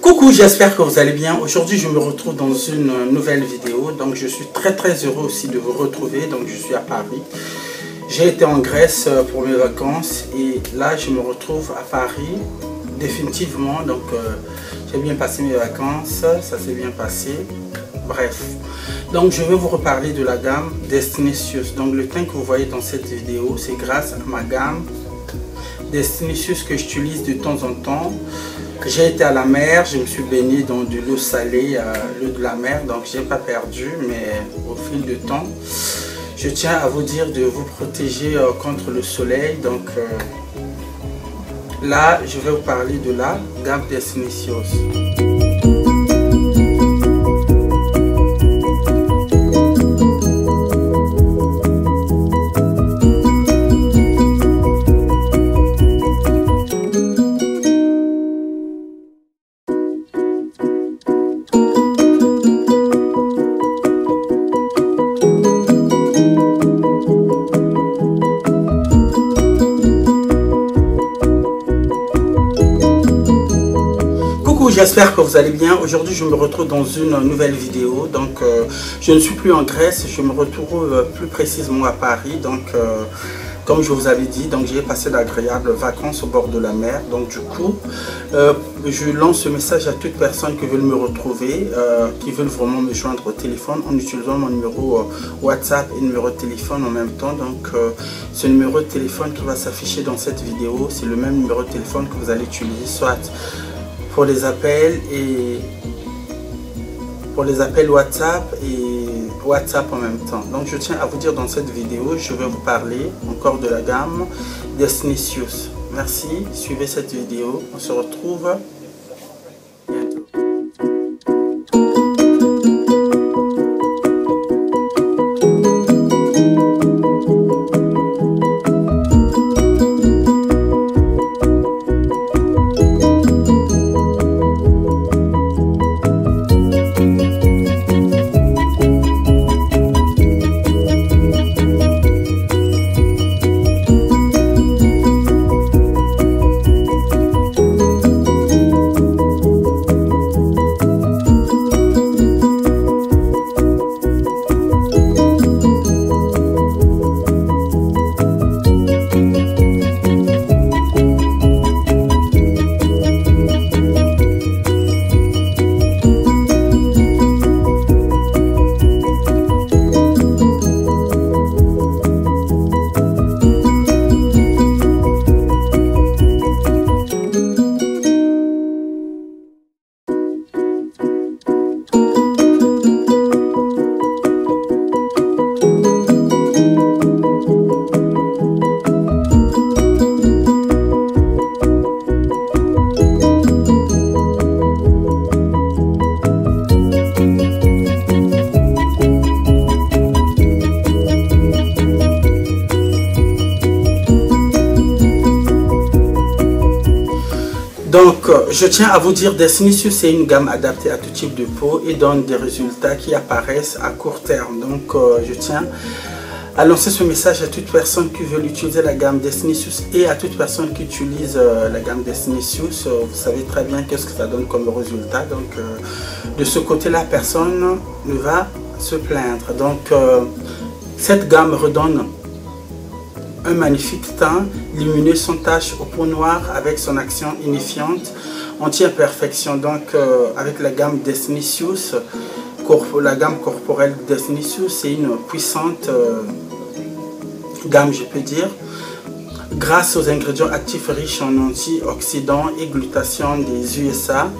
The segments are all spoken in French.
Coucou, j'espère que vous allez bien. Aujourd'hui, je me retrouve dans une nouvelle vidéo. Donc, je suis très heureux aussi de vous retrouver. Donc, je suis à Paris. J'ai été en Grèce pour mes vacances et là, je me retrouve à Paris définitivement. Donc, j'ai bien passé mes vacances. Ça s'est bien passé. Bref. Donc, je vais vous reparler de la gamme Destinicious. Donc, le teint que vous voyez dans cette vidéo, c'est grâce à ma gamme Destinicious que j'utilise de temps en temps. J'ai été à la mer, je me suis baigné dans de l'eau salée, l'eau de la mer, donc j'ai pas perdu, mais au fil du temps, je tiens à vous dire de vous protéger contre le soleil. Donc là, je vais vous parler de la gamme Destinicious. J'espère que vous allez bien. Aujourd'hui, je me retrouve dans une nouvelle vidéo. Donc, je ne suis plus en Grèce, je me retrouve plus précisément à Paris. Donc, comme je vous avais dit, donc j'ai passé d'agréables vacances au bord de la mer. Donc, du coup, je lance ce message à toute personne qui veut me retrouver, qui veut vraiment me joindre au téléphone en utilisant mon numéro WhatsApp et numéro de téléphone en même temps. Donc, ce numéro de téléphone qui va s'afficher dans cette vidéo, c'est le même numéro de téléphone que vous allez utiliser, soit pour les appels WhatsApp et WhatsApp en même temps. Donc je tiens à vous dire dans cette vidéo, je vais vous parler encore de la gamme Destinicious. Merci, suivez cette vidéo, on se retrouve bientôt. Donc, je tiens à vous dire, Destinicious, c'est une gamme adaptée à tout type de peau et donne des résultats qui apparaissent à court terme. Donc, je tiens à lancer ce message à toute personne qui veut utiliser la gamme Destinicious et à toute personne qui utilise la gamme Destinicious. Vous savez très bien qu'est-ce que ça donne comme résultat. Donc, de ce côté-là, personne ne va se plaindre. Donc, cette gamme redonne un magnifique teint lumineux sans tache aux peaux noires avec son action unifiante anti-imperfection. Donc avec la gamme Destinicious, la gamme corporelle Destinicious, c'est une puissante gamme, je peux dire, grâce aux ingrédients actifs riches en antioxydants et glutathione des USA.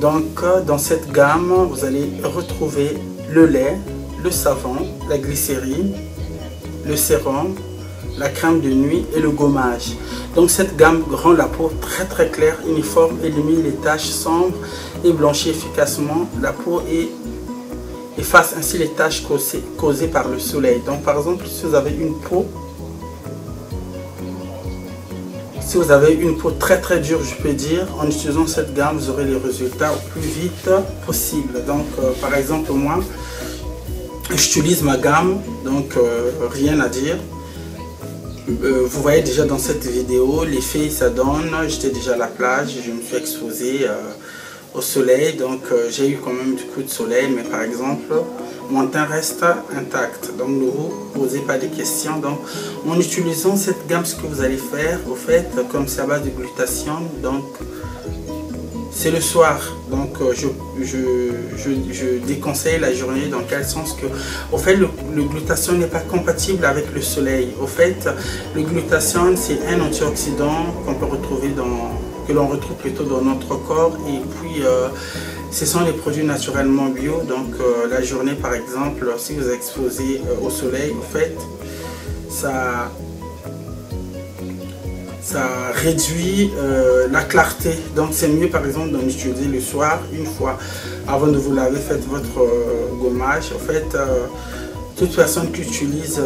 Donc dans cette gamme, vous allez retrouver le lait, le savon, la glycérine, le sérum, la crème de nuit et le gommage. Donc cette gamme rend la peau très claire, uniforme, élimine les taches sombres et blanchit efficacement la peau et efface ainsi les taches causées par le soleil. Donc par exemple, si vous avez une peau très dure, je peux dire, en utilisant cette gamme, vous aurez les résultats au plus vite possible. Donc par exemple, moi j'utilise ma gamme, donc rien à dire. Vous voyez déjà dans cette vidéo l'effet ça donne. J'étais déjà à la plage, je me suis exposé au soleil. Donc j'ai eu quand même du coup de soleil, mais par exemple mon teint reste intact. Donc ne vous posez pas de questions. Donc en utilisant cette gamme, ce que vous allez faire, au fait, comme c'est à base de glutathione, donc c'est le soir. Donc je déconseille la journée, dans quel sens que au fait le glutathione n'est pas compatible avec le soleil. Au fait, le glutathione c'est un antioxydant qu'on peut retrouver que l'on retrouve plutôt dans notre corps, et puis ce sont des produits naturellement bio. Donc la journée par exemple, si vous exposez au soleil, au fait ça réduit la clarté. Donc c'est mieux par exemple d'en utiliser le soir, une fois avant de vous laver. Faites votre gommage. En fait, toute personne qui utilise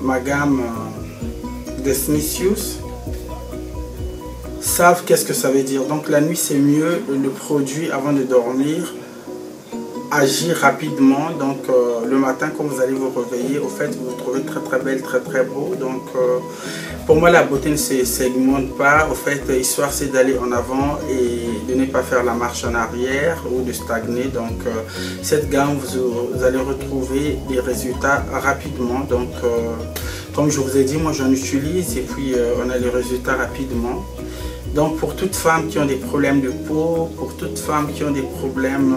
ma gamme Desnicius savent qu'est-ce que ça veut dire. Donc la nuit c'est mieux, le produit avant de dormir agit rapidement. Donc le matin quand vous allez vous réveiller, au fait vous vous trouvez très très belle, très très beau. Donc pour moi la beauté ne se segmente pas. Au fait, histoire c'est d'aller en avant et de ne pas faire la marche en arrière ou de stagner. Donc cette gamme vous allez retrouver les résultats rapidement. Donc comme je vous ai dit, moi j'en utilise et puis on a les résultats rapidement. Donc pour toutes femmes qui ont des problèmes de peau, pour toutes femmes qui ont des problèmes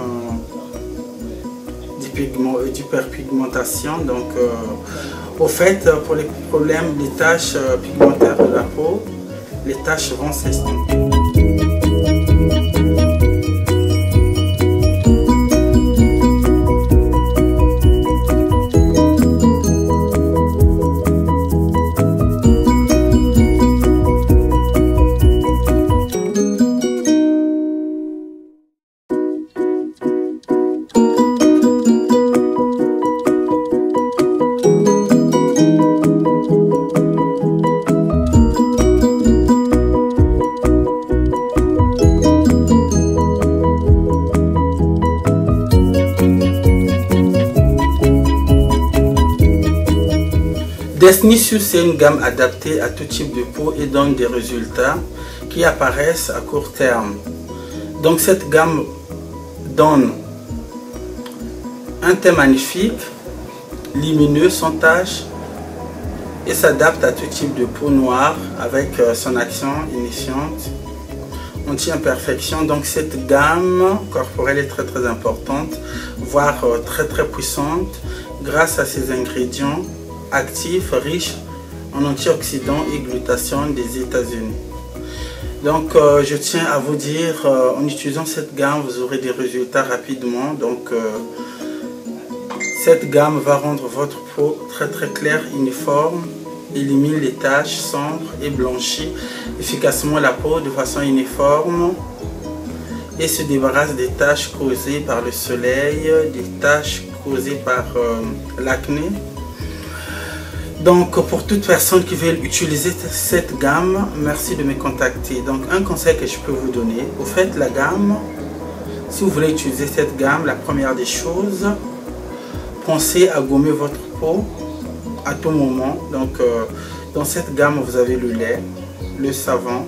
d'hyperpigmentation, donc au fait pour les problèmes des taches pigmentaires de la peau, les taches vont s'estomper. Desnicius, c'est une gamme adaptée à tout type de peau et donne des résultats qui apparaissent à court terme. Donc cette gamme donne un teint magnifique, lumineux, sans taches, et s'adapte à tout type de peau noire avec son action initiante anti-imperfection. Donc cette gamme corporelle est très très importante, voire très très puissante, grâce à ses ingrédients actifs riches en antioxydants et glutathione des États-Unis. Donc je tiens à vous dire, en utilisant cette gamme vous aurez des résultats rapidement. Donc cette gamme va rendre votre peau très très claire, uniforme, élimine les taches sombres et blanchit efficacement la peau de façon uniforme et se débarrasse des taches causées par le soleil, des taches causées par l'acné. Donc pour toute personne qui veut utiliser cette gamme, merci de me contacter. Donc un conseil que je peux vous donner, au fait la gamme, si vous voulez utiliser cette gamme, la première des choses, pensez à gommer votre peau à tout moment. Donc dans cette gamme vous avez le lait, le savon,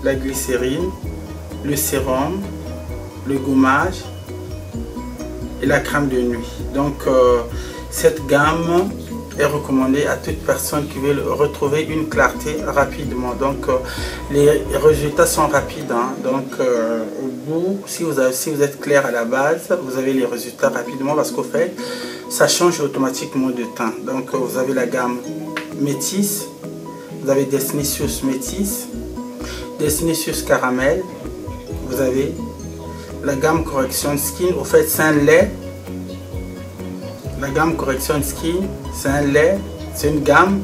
la glycérine, le sérum, le gommage et la crème de nuit. Donc cette gamme est recommandée à toute personne qui veut retrouver une clarté rapidement. Donc les résultats sont rapides, hein. Donc au bout, si vous êtes clair à la base, vous avez les résultats rapidement, parce qu'au fait ça change automatiquement de teint. Donc vous avez la gamme métisse, vous avez Desnicius métisse, Desnicius caramel, vous avez la gamme correction skin. Au fait c'est un lait. La gamme Correction Skin, c'est un lait, c'est une gamme,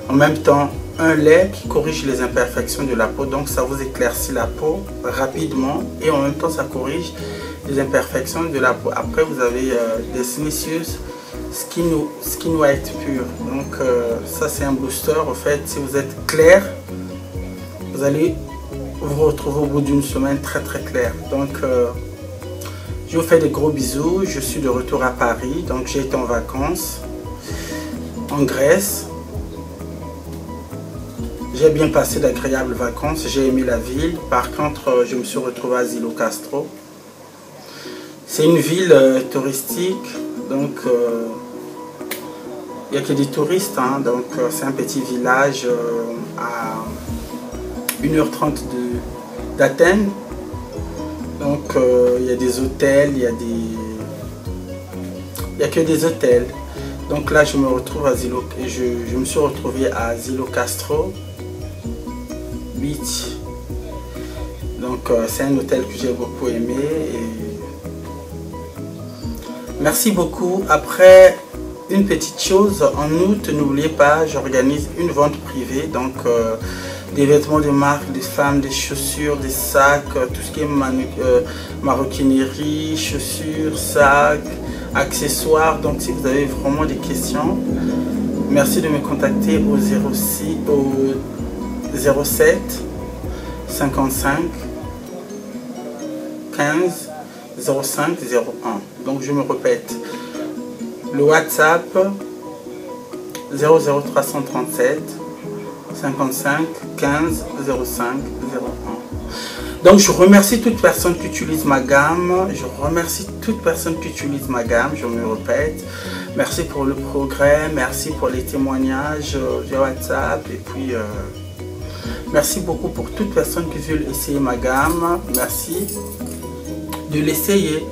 en même temps un lait qui corrige les imperfections de la peau. Donc ça vous éclaircit la peau rapidement et en même temps ça corrige les imperfections de la peau. Après vous avez Desnicius Skin White Pure. Donc ça c'est un booster. En fait, si vous êtes clair, vous allez vous retrouver au bout d'une semaine très très clair. Donc je vous fais des gros bisous. Je suis de retour à Paris. Donc j'ai été en vacances en Grèce. J'ai bien passé d'agréables vacances, j'ai aimé la ville. Par contre, je me suis retrouvé à Asilo Castro. C'est une ville touristique, donc il n'y a que des touristes, hein, donc c'est un petit village à 1h30 d'Athènes. Donc il y a des hôtels, il y a que des hôtels. Donc là je me retrouve à je me suis retrouvé à Asilo Castro Beach. Donc c'est un hôtel que j'ai beaucoup aimé. Merci beaucoup. Après, une petite chose, en août, n'oubliez pas, j'organise une vente privée, donc des vêtements de marque, des femmes, des chaussures, des sacs, tout ce qui est maroquinerie, chaussures, sacs, accessoires. Donc si vous avez vraiment des questions, merci de me contacter au 07 55 15 05 01. Donc je me répète, le WhatsApp 00337 55 15 05 01. Donc je remercie toute personne qui utilise ma gamme. Je remercie toute personne qui utilise ma gamme, je me répète. Merci pour le progrès, merci pour les témoignages via WhatsApp. Et puis merci beaucoup pour toute personne qui veut essayer ma gamme. Merci de l'essayer.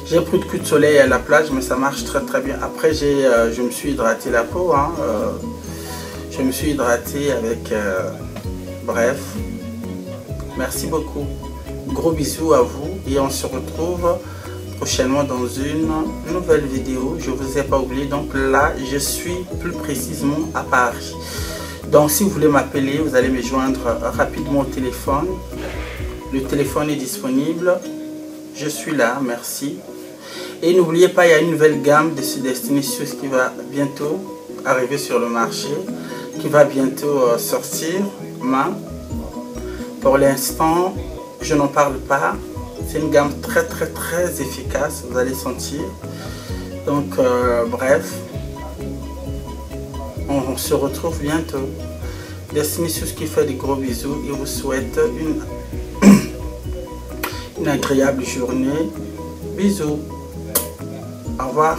J'ai pris de coups de soleil à la plage, mais ça marche très très bien. Après je me suis hydraté la peau, hein. Je me suis hydraté avec bref. Merci beaucoup, gros bisous à vous et on se retrouve prochainement dans une nouvelle vidéo. Je vous ai pas oublié, donc là je suis plus précisément à Paris. Donc si vous voulez m'appeler, vous allez me joindre rapidement au téléphone. Le téléphone est disponible. Je suis là, merci. Et n'oubliez pas, il y a une nouvelle gamme de Destiny Shoes qui va bientôt arriver sur le marché, qui va bientôt sortir. Pour l'instant, je n'en parle pas. C'est une gamme très très très efficace, vous allez sentir. Donc bref, on se retrouve bientôt. Destiny Shoes qui fait des gros bisous et vous souhaite une agréable journée. Bisous. Au revoir.